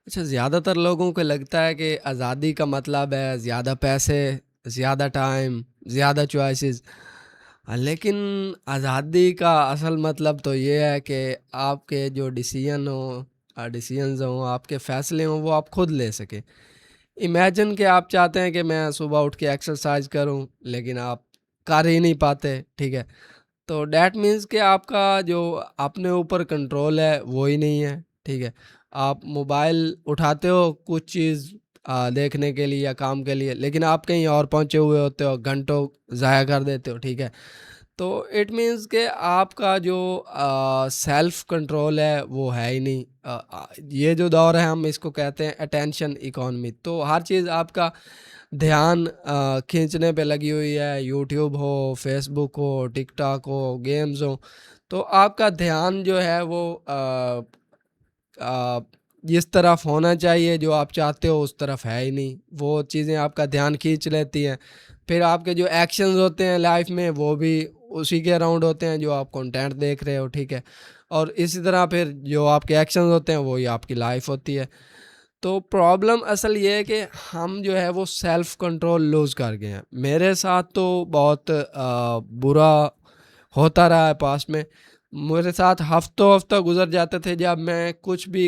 अच्छा, ज़्यादातर लोगों को लगता है कि आज़ादी का मतलब है ज़्यादा पैसे, ज़्यादा टाइम, ज़्यादा चॉइसेस। लेकिन आज़ादी का असल मतलब तो ये है कि आपके जो डिसीजंस हों, आपके फ़ैसले हों, वो आप खुद ले सकें। इमेजिन कि आप चाहते हैं कि मैं सुबह उठ के एक्सरसाइज करूं, लेकिन आप कर ही नहीं पाते, ठीक है? तो डैट मीन्स कि आपका जो अपने ऊपर कंट्रोल है वो ही नहीं है, ठीक है? आप मोबाइल उठाते हो कुछ चीज़ देखने के लिए या काम के लिए, लेकिन आप कहीं और पहुंचे हुए होते हो, घंटों ज़ाया कर देते हो, ठीक है? तो इट मीन्स कि आपका जो सेल्फ कंट्रोल है वो है ही नहीं। ये जो दौर है हम इसको कहते हैं अटेंशन इकोनॉमी। तो हर चीज़ आपका ध्यान खींचने पे लगी हुई है, यूट्यूब हो, फेसबुक हो, टिकटॉक हो, गेम्स हो। तो आपका ध्यान जो है वो अ, जिस तरफ होना चाहिए जो आप चाहते हो उस तरफ है ही नहीं। वो चीज़ें आपका ध्यान खींच लेती हैं। फिर आपके जो एक्शंस होते हैं लाइफ में वो भी उसी के अराउंड होते हैं जो आप कंटेंट देख रहे हो, ठीक है? और इसी तरह फिर जो आपके एक्शंस होते हैं वही आपकी लाइफ होती है। तो प्रॉब्लम असल ये है कि हम जो है वो सेल्फ कंट्रोल लूज़ कर गए हैं। मेरे साथ तो बहुत बुरा होता रहा है पास्ट में। मेरे साथ हफ्तों-हफ्तों गुज़र जाते थे जब मैं कुछ भी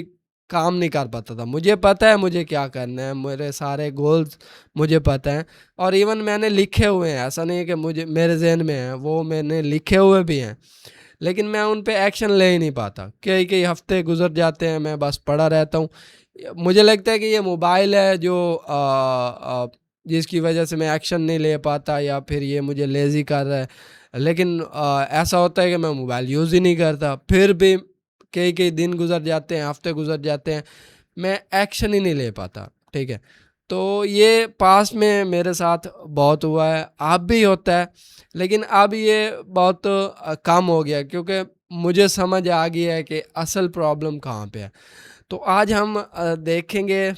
काम नहीं कर पाता था। मुझे पता है मुझे क्या करना है, मेरे सारे गोल्स मुझे पता हैं और इवन मैंने लिखे हुए हैं। ऐसा नहीं है कि मुझे मेरे ज़हन में हैं, वो मैंने लिखे हुए भी हैं। लेकिन मैं उन पे एक्शन ले ही नहीं पाता। कई-कई हफ़्ते गुज़र जाते हैं, मैं बस पड़ा रहता हूँ। मुझे लगता है कि ये मोबाइल है जो जिसकी वजह से मैं एक्शन नहीं ले पाता या फिर ये मुझे लेज़ी कर रहा है। लेकिन ऐसा होता है कि मैं मोबाइल यूज़ ही नहीं करता, फिर भी कई-कई दिन गुज़र जाते हैं, हफ़्ते गुज़र जाते हैं, मैं एक्शन ही नहीं ले पाता, ठीक है? तो ये पास्ट में मेरे साथ बहुत हुआ है, अब भी होता है, लेकिन अब ये बहुत कम हो गया क्योंकि मुझे समझ आ गया है कि असल प्रॉब्लम कहाँ पे है। तो आज हम देखेंगे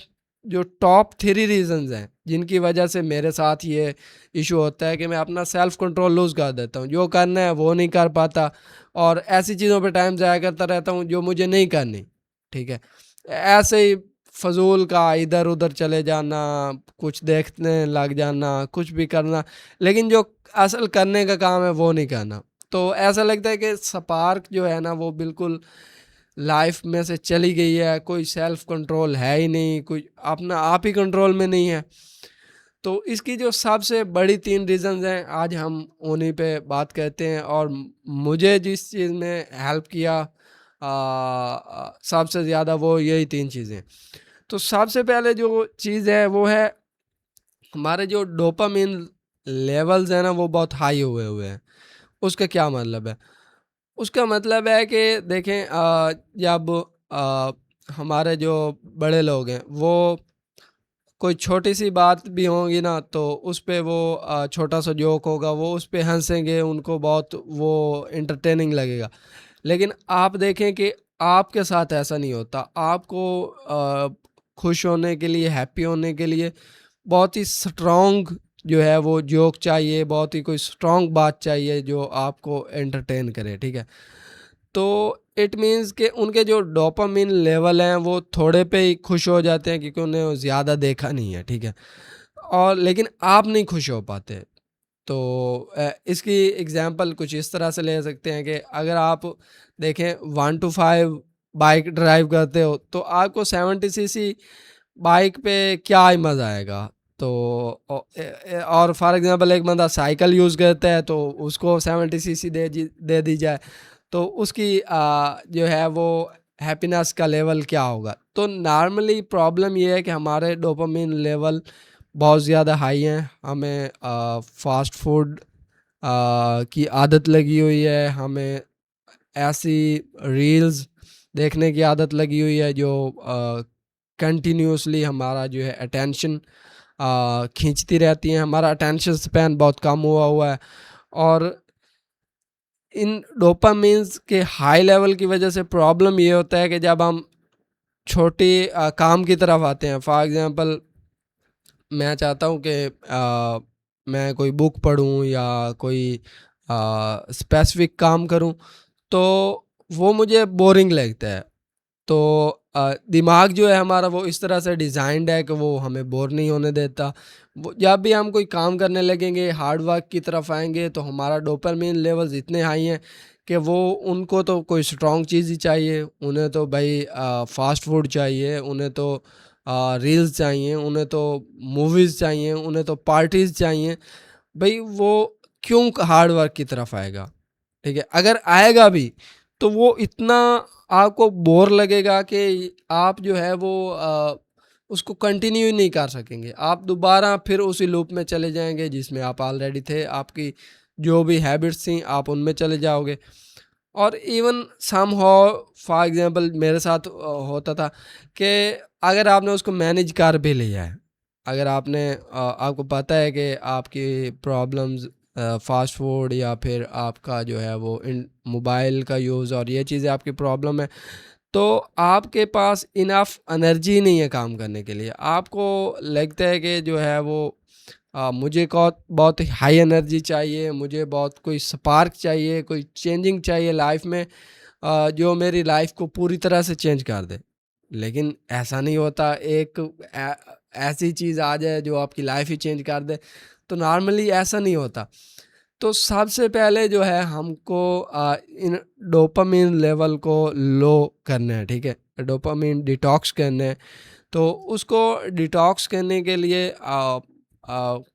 जो टॉप 3 रीज़न्स हैं, जिनकी वजह से मेरे साथ ये इश्यू होता है कि मैं अपना सेल्फ कंट्रोल लूज़ कर देता हूँ। जो करना है वो नहीं कर पाता और ऐसी चीज़ों पे टाइम ज़ाया करता रहता हूँ जो मुझे नहीं करनी, ठीक है? ऐसे ही फ़ज़ूल का इधर-उधर चले जाना, कुछ देखने लग जाना, कुछ भी करना, लेकिन जो असल करने का काम है वो नहीं करना। तो ऐसा लगता है कि स्पार्क जो है ना वो बिल्कुल लाइफ में से चली गई है, कोई सेल्फ कंट्रोल है ही नहीं, कोई अपना आप ही कंट्रोल में नहीं है। तो इसकी जो सबसे बड़ी 3 रीज़न्स हैं, आज हम उन्हीं पे बात करते हैं और मुझे जिस चीज़ ने हेल्प किया सबसे ज़्यादा वो यही 3 चीज़ें। तो सबसे पहले जो चीज़ है वो है हमारे जो डोपामाइन लेवल्स हैं ना वो बहुत हाई हुए हुए हैं। उसका क्या मतलब है? उसका मतलब है कि देखें जब अ, हमारे जो बड़े लोग हैं वो कोई छोटी-सी बात भी होगी ना तो उस पे वो छोटा-सा जोक होगा वो उस पे हँसेंगे, उनको बहुत वो एंटरटेनिंग लगेगा। लेकिन आप देखें कि आपके साथ ऐसा नहीं होता। आपको खुश होने के लिए, हैप्पी होने के लिए बहुत ही स्ट्रॉन्ग जो है वो जोक चाहिए, बहुत ही कोई स्ट्रॉन्ग बात चाहिए जो आपको एंटरटेन करे, ठीक है? तो इट मीन्स कि उनके जो डोपामाइन लेवल हैं वो थोड़े पे ही खुश हो जाते हैं क्योंकि उन्हें ज़्यादा देखा नहीं है, ठीक है? और लेकिन आप नहीं खुश हो पाते। तो इसकी एग्ज़ाम्पल कुछ इस तरह से ले सकते हैं कि अगर आप देखें 1 टू 5 बाइक ड्राइव करते हो, तो आपको 70 सीसी बाइक पे क्या ही मज़ा आएगा। तो और फॉर एग्ज़ाम्पल एक बंदा साइकिल यूज़ करता है तो उसको 70 सीसी दे दी जाए, तो उसकी जो है वो हैप्पीनेस का लेवल क्या होगा? तो नॉर्मली प्रॉब्लम ये है कि हमारे डोपामाइन लेवल बहुत ज़्यादा हाई हैं, हमें फ़ास्ट फूड की आदत लगी हुई है, हमें ऐसी रील्स देखने की आदत लगी हुई है जो कंटिन्यूअसली हमारा जो है अटेंशन खींचती रहती हैं, हमारा अटेंशन स्पैन बहुत कम हुआ है और इन डोपामाइन्स के हाई लेवल की वजह से प्रॉब्लम ये होता है कि जब हम छोटी काम की तरफ आते हैं, फॉर एग्ज़ाम्पल मैं चाहता हूँ कि मैं कोई बुक पढूँ या कोई स्पेसिफ़िक काम करूँ, तो वो मुझे बोरिंग लगता है। तो दिमाग जो है हमारा वो इस तरह से डिज़ाइंड है कि वो हमें बोर नहीं होने देता। वो जब भी हम कोई काम करने लगेंगे, हार्ड वर्क की तरफ आएँगे तो हमारा डोपामाइन लेवल्स इतने हाई हैं कि वो उनको तो कोई स्ट्रॉन्ग चीज़ ही चाहिए। उन्हें तो भई फ़ास्ट फूड चाहिए, उन्हें तो रील्स चाहिए, उन्हें तो मूवीज़ चाहिए, उन्हें तो पार्टीज़ चाहिए। भई वो क्यों हार्ड वर्क की तरफ आएगा? ठीक है? अगर आएगा भी तो वो इतना आपको बोर लगेगा कि आप जो है वो उसको कंटिन्यू ही नहीं कर सकेंगे। आप दोबारा फिर उसी लूप में चले जाएँगे जिसमें आप ऑलरेडी थे। आपकी जो भी हैबिट्स थी आप उनमें चले जाओगे। और इवन समहाउ फॉर एग्ज़ाम्पल मेरे साथ होता था कि अगर आपने उसको मैनेज कर भी लिया है, अगर आपको पता है कि आपकी प्रॉब्लम्स फ़ास्ट फूड या फिर आपका जो है वो इन मोबाइल का यूज़ और ये चीज़ें आपकी प्रॉब्लम है, तो आपके पास इनफ एनर्जी नहीं है काम करने के लिए। आपको लगता है कि जो है वो मुझे बहुत हाई एनर्जी चाहिए, मुझे बहुत कोई स्पार्क चाहिए, कोई चेंजिंग चाहिए लाइफ़ में, जो मेरी लाइफ़ को पूरी तरह से चेंज कर दे। लेकिन ऐसा नहीं होता, एक ऐसी चीज़ आ जाए जो आपकी लाइफ़ ही चेंज कर दे, तो नॉर्मली ऐसा नहीं होता। तो सबसे पहले जो है हमको इन डोपामाइन लेवल को लो करना है, ठीक है? डोपामाइन डिटॉक्स करना है। तो उसको डिटॉक्स करने के लिए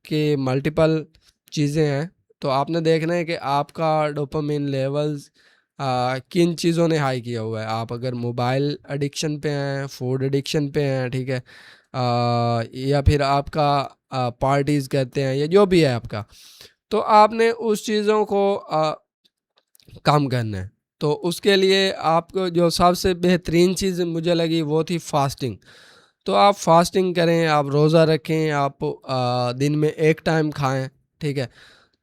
के मल्टीपल चीज़ें हैं। तो आपने देखना है कि आपका डोपामाइन लेवल्स किन चीज़ों ने हाई किया हुआ है। आप अगर मोबाइल एडिक्शन पे हैं, फूड एडिक्शन पे हैं, ठीक है? या फिर आपका पार्टीज़ करते हैं या जो भी है आपका, तो आपने उस चीज़ों को कम करना है। तो उसके लिए आपको जो सबसे बेहतरीन चीज़ मुझे लगी वो थी फ़ास्टिंग। तो आप फ़ास्टिंग करें, आप रोज़ा रखें, आप दिन में 1 टाइम खाएँ, ठीक है?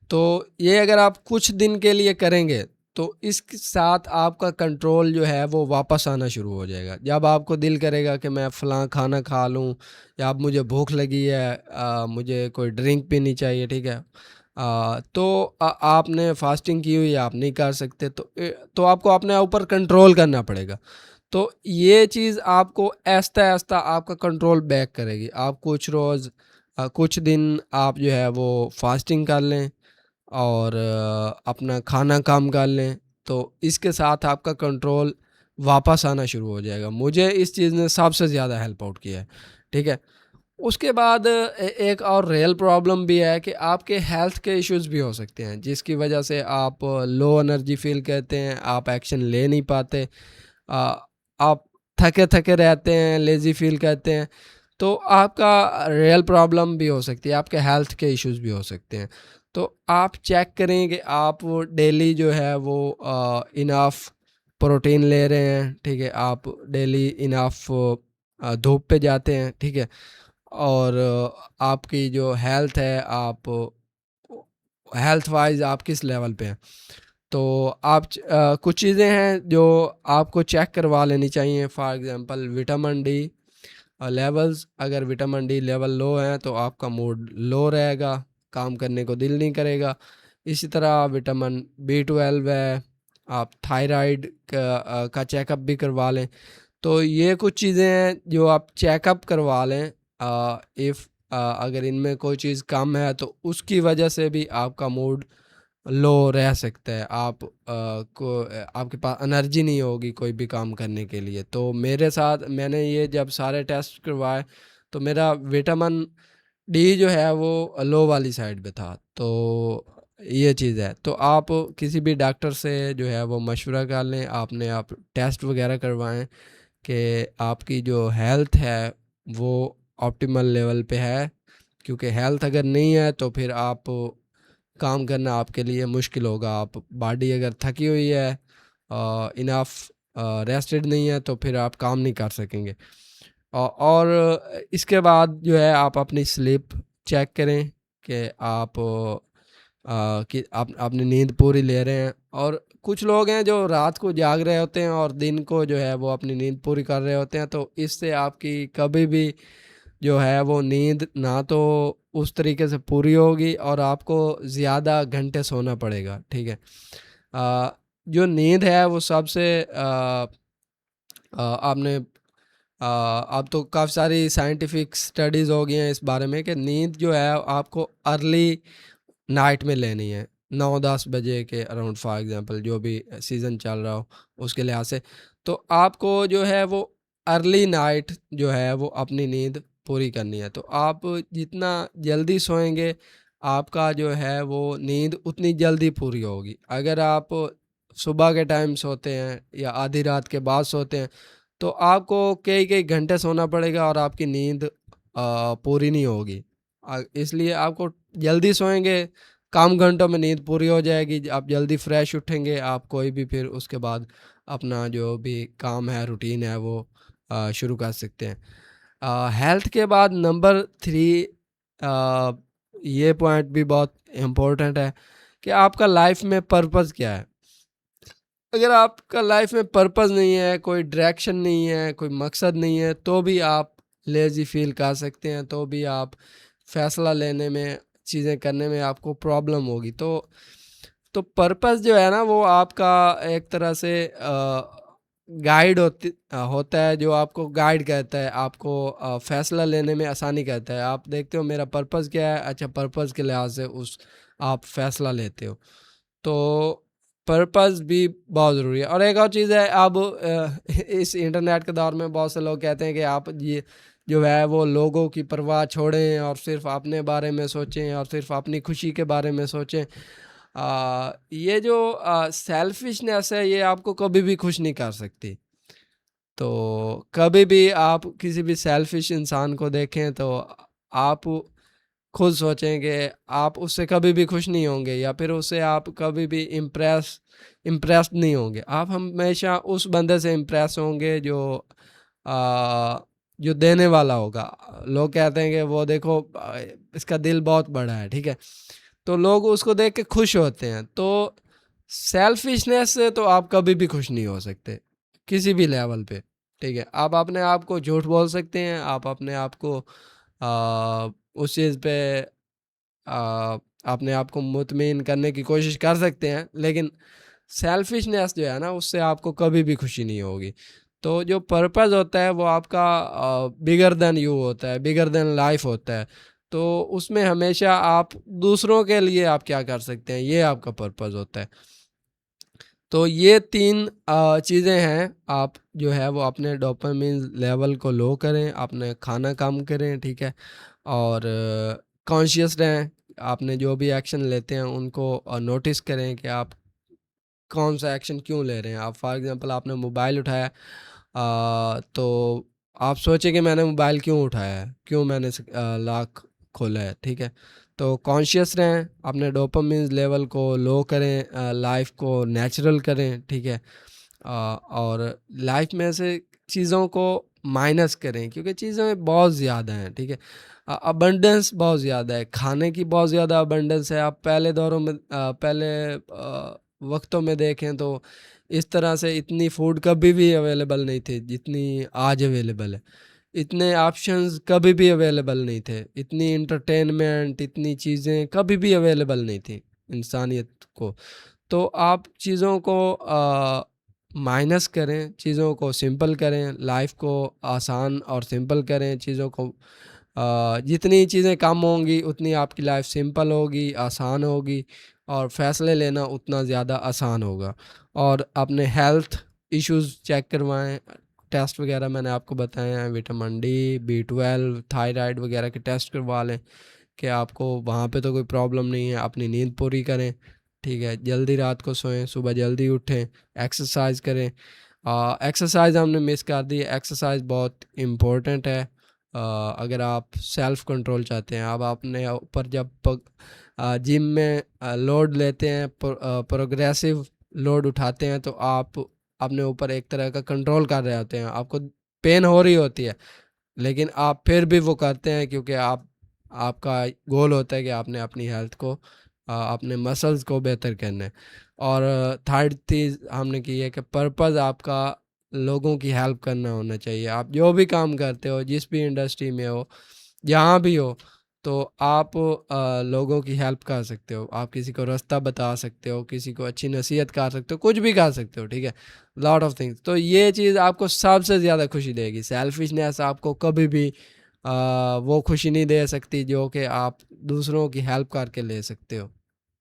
तो ये अगर आप कुछ दिन के लिए करेंगे, तो इसके साथ आपका कंट्रोल जो है वो वापस आना शुरू हो जाएगा। जब आपको दिल करेगा कि मैं फ़लाँ खाना खा लूँ या अब मुझे भूख लगी है, मुझे कोई ड्रिंक पीनी चाहिए, ठीक है? तो आपने फ़ास्टिंग की हुई है, आप नहीं कर सकते, तो आपको अपने ऊपर कंट्रोल करना पड़ेगा। तो ये चीज़ आपको आहिस्ता-आहिस्ता आपका कंट्रोल बैक करेगी। आप कुछ दिन आप जो है वो फ़ास्टिंग कर लें और अपना खाना कम कर लें, तो इसके साथ आपका कंट्रोल वापस आना शुरू हो जाएगा। मुझे इस चीज़ ने सबसे ज़्यादा हेल्प आउट किया है, ठीक है? उसके बाद एक और रियल प्रॉब्लम भी है कि आपके हेल्थ के इश्यूज़ भी हो सकते हैं, जिसकी वजह से आप लो एनर्जी फ़ील करते हैं, आप एक्शन ले नहीं पाते, आप थके-थके रहते हैं, लेज़ी फ़ील करते हैं। तो आपका रियल प्रॉब्लम भी हो सकती है, आपके हेल्थ के इश्यूज़ भी हो सकते हैं। तो आप चेक करें कि आप वो डेली जो है वो इनफ प्रोटीन ले रहे हैं, ठीक है? आप डेली इनफ धूप पे जाते हैं, ठीक है? और आपकी जो हेल्थ है, आप हेल्थ वाइज़ आप किस लेवल पे हैं। तो कुछ चीज़ें हैं जो आपको चेक करवा लेनी चाहिए, for example vitamin D levels. अगर विटामिन डी लेवल लो हैं तो आपका मूड लो रहेगा, काम करने को दिल नहीं करेगा। इसी तरह विटामिन बी 12 है, आप थायराइड का चेकअप भी करवा लें। तो ये कुछ चीज़ें हैं जो आप चेकअप करवा लें। इफ़ अगर इनमें कोई चीज़ कम है तो उसकी वजह से भी आपका मूड लो रह सकता है। आपके पास एनर्जी नहीं होगी कोई भी काम करने के लिए। तो मेरे साथ मैंने ये जब सारे टेस्ट करवाए तो मेरा विटामिन डी जो है वो लो वाली साइड पे था। तो ये चीज़ है। तो आप किसी भी डॉक्टर से जो है वो मशवरा कर लें, आप टेस्ट वग़ैरह करवाएँ कि आपकी जो हेल्थ है वो ऑप्टिमल लेवल पे है। क्योंकि हेल्थ अगर नहीं है तो फिर आप काम करना आपके लिए मुश्किल होगा। आप बॉडी अगर थकी हुई है, इनफ रेस्टेड नहीं है, तो फिर आप काम नहीं कर सकेंगे। और इसके बाद जो है आप अपनी स्लीप चेक करें कि आप अपनी नींद पूरी ले रहे हैं। और कुछ लोग हैं जो रात को जाग रहे होते हैं और दिन को जो है वो अपनी नींद पूरी कर रहे होते हैं, तो इससे आपकी कभी भी जो है वो नींद ना तो उस तरीके से पूरी होगी और आपको ज़्यादा घंटे सोना पड़ेगा, ठीक है? जो नींद है वो सबसे आपने अब तो काफ़ी सारी साइंटिफिक स्टडीज़ हो गई हैं इस बारे में कि नींद जो है आपको अर्ली नाइट में लेनी है, 9-10 बजे के अराउंड फॉर एग्ज़ाम्पल, जो भी सीज़न चल रहा हो उसके लिहाज से। तो आपको जो है वो अर्ली नाइट जो है वो अपनी नींद पूरी करनी है। तो आप जितना जल्दी सोएँगे, आपका जो है वो नींद उतनी जल्दी पूरी होगी। अगर आप सुबह के टाइम सोते हैं या आधी रात के बाद सोते हैं, तो आपको कई-कई घंटे सोना पड़ेगा और आपकी नींद पूरी नहीं होगी। इसलिए आपको जल्दी सोएँगे, कम घंटों में नींद पूरी हो जाएगी, आप जल्दी फ्रेश उठेंगे, आप कोई भी फिर उसके बाद अपना जो भी काम है, रूटीन है वो शुरू कर सकते हैं। हेल्थ के बाद नंबर 3, अ, ये पॉइंट भी बहुत इम्पोर्टेंट है कि आपका लाइफ़ में पर्पस क्या है? अगर आपका लाइफ में पर्पस नहीं है, कोई डायरेक्शन नहीं है, कोई मकसद नहीं है, तो भी आप लेज़ी फ़ील कर सकते हैं, तो भी आप फ़ैसला लेने में, चीज़ें करने में आपको प्रॉब्लम होगी। तो पर्पस जो है ना वो आपका एक तरह से गाइड होता है, जो आपको गाइड करता है, आपको फ़ैसला लेने में आसानी करता है। आप देखते हो मेरा पर्पस क्या है? अच्छा, पर्पस के लिहाज से उस आप फ़ैसला लेते हो। तो पर्पस भी बहुत ज़रूरी है। और एक और चीज़ है, अब इस इंटरनेट के दौर में बहुत से लोग कहते हैं कि आप ये जो है वो लोगों की परवाह छोड़ें और सिर्फ़ अपने बारे में सोचें और सिर्फ़ अपनी खुशी के बारे में सोचें। ये जो सेल्फ़िशनेस है, ये आपको कभी भी खुश नहीं कर सकती। तो कभी भी आप किसी भी सेल्फ़िश इंसान को देखें तो आप खुद सोचें कि आप उससे कभी भी खुश नहीं होंगे या फिर उससे आप कभी भी इम्प्रेस्ड नहीं होंगे। आप हमेशा उस बंदे से इम्प्रेस होंगे जो जो देने वाला होगा। लोग कहते हैं कि वो देखो, इसका दिल बहुत बड़ा है, ठीक है? तो लोग उसको देख के खुश होते हैं। तो सेल्फिशनेस से तो आप कभी भी खुश नहीं हो सकते, किसी भी लेवल पे, ठीक है? आप अपने आप को झूठ बोल सकते हैं, आप अपने आप को उस चीज़ पे अपने आप को मुतमिन करने की कोशिश कर सकते हैं, लेकिन सेल्फिशनेस जो है ना, उससे आपको कभी भी खुशी नहीं होगी। तो जो पर्पस होता है वो आपका बिगर देन यू होता है, बिगर देन लाइफ होता है। तो उसमें हमेशा आप दूसरों के लिए आप क्या कर सकते हैं, ये आपका पर्पस होता है। तो ये 3 चीज़ें हैं, आप जो है वो अपने डोपामाइन लेवल को लो करें, अपने खाना कम करें, ठीक है? और कॉन्शियस रहें, आपने जो भी एक्शन लेते हैं उनको नोटिस करें कि आप कौन-सा एक्शन क्यों ले रहे हैं। आप फॉर एग्ज़ाम्पल आपने मोबाइल उठाया, तो आप सोचें कि मैंने मोबाइल क्यों उठाया है? क्यों मैंने लॉक खोला है, ठीक है? तो कॉन्शियस रहें, अपने डोपामाइन लेवल को लो करें, लाइफ़ को नेचुरल करें, ठीक है? और लाइफ़ में से चीज़ों को माइनस करें, क्योंकि चीज़ें बहुत ज़्यादा हैं, ठीक है? अबंडेंस बहुत ज़्यादा है, खाने की बहुत ज़्यादा अबंडेंस है। आप पहले दौरों में पहले वक़्तों में देखें तो इस तरह से इतनी फूड कभी भी अवेलेबल नहीं थी जितनी आज अवेलेबल है। इतने ऑप्शंस कभी भी अवेलेबल नहीं थे। इतनी एंटरटेनमेंट, इतनी चीज़ें कभी भी अवेलेबल नहीं थी इंसानियत को। तो आप चीज़ों को माइनस करें, चीज़ों को सिंपल करें, लाइफ़ को आसान और सिंपल करें, चीज़ों को जितनी चीज़ें कम होंगी उतनी आपकी लाइफ़ सिंपल होगी, आसान होगी और फ़ैसले लेना उतना ज़्यादा आसान होगा। और अपने हेल्थ इश्यूज़ चेक करवाएँ, टेस्ट वग़ैरह मैंने आपको बताए हैं, विटामिन डी, बी12, थायराइड वग़ैरह के टेस्ट करवा लें कि आपको वहाँ पे तो कोई प्रॉब्लम नहीं है। अपनी नींद पूरी करें, ठीक है? जल्दी रात को सोएँ, सुबह जल्दी उठें, एक्सरसाइज़ करें। एक्सरसाइज़ हमने मिस कर दी, एक्सरसाइज़ बहुत इम्पोर्टेंट है। अगर आप सेल्फ़ कंट्रोल चाहते हैं, अब अपने ऊपर जब जिम में लोड लेते हैं, प्रोग्रेसिव लोड उठाते हैं, तो आप अपने ऊपर एक तरह का कंट्रोल कर रहे होते हैं। आपको पेन हो रही होती है, लेकिन आप फिर भी वो करते हैं क्योंकि आपका गोल होता है कि आपने अपनी हेल्थ को, अपने मसल्स को बेहतर करना है। और थर्ड चीज़ हमने की है कि पर्पस आपका लोगों की हेल्प करना होना चाहिए। आप जो भी काम करते हो, जिस भी इंडस्ट्री में हो, जहाँ भी हो, तो आप लोगों की हेल्प कर सकते हो, आप किसी को रास्ता बता सकते हो, किसी को अच्छी नसीहत कर सकते हो, कुछ भी कर सकते हो, ठीक है? Lot of things. तो ये चीज़ आपको सबसे ज़्यादा खुशी देगी। सेल्फिशनेस आपको कभी भी वो खुशी नहीं दे सकती जो कि आप दूसरों की हेल्प करके ले सकते हो।